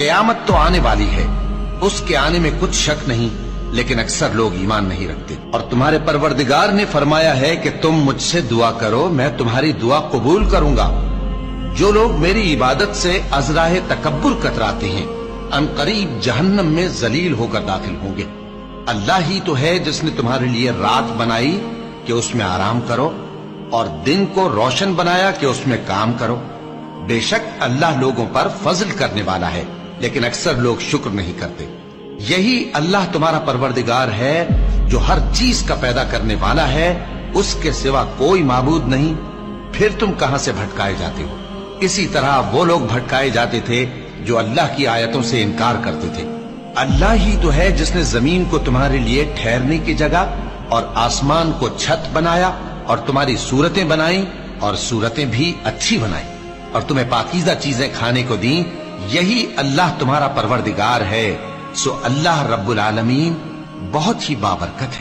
क़यामत तो आने वाली है, उसके आने में कुछ शक नहीं, लेकिन अक्सर लोग ईमान नहीं रखते। और तुम्हारे परवरदिगार ने फरमाया है कि तुम मुझसे दुआ करो, मैं तुम्हारी दुआ कबूल करूंगा। जो लोग मेरी इबादत से अज़राह तकब्बुर कतराते हैं, अनकरीब जहन्नम में जलील होकर दाखिल होंगे। अल्लाह ही तो है जिसने तुम्हारे लिए रात बनाई कि उसमें आराम करो और दिन को रोशन बनाया कि उसमें काम करो। बेशक अल्लाह लोगों पर फजल करने वाला है, लेकिन अक्सर लोग शुक्र नहीं करते। यही अल्लाह तुम्हारा परवरदिगार है जो हर चीज का पैदा करने वाला है, उसके सिवा कोई माबूद नहीं, फिर तुम कहां से भटकाए जाते हो। इसी तरह वो लोग भटकाए जाते थे जो अल्लाह की आयतों से इनकार करते थे। अल्लाह ही तो है जिसने जमीन को तुम्हारे लिए ठहरने की जगह और आसमान को छत बनाया और तुम्हारी सूरतें बनाई और सूरतें भी अच्छी बनाई और तुम्हें पाकीज़ा चीजें खाने को दी। यही अल्लाह तुम्हारा परवरदिगार है। सो अल्लाह रब्बुल आलमीन बहुत ही बाबरकत है।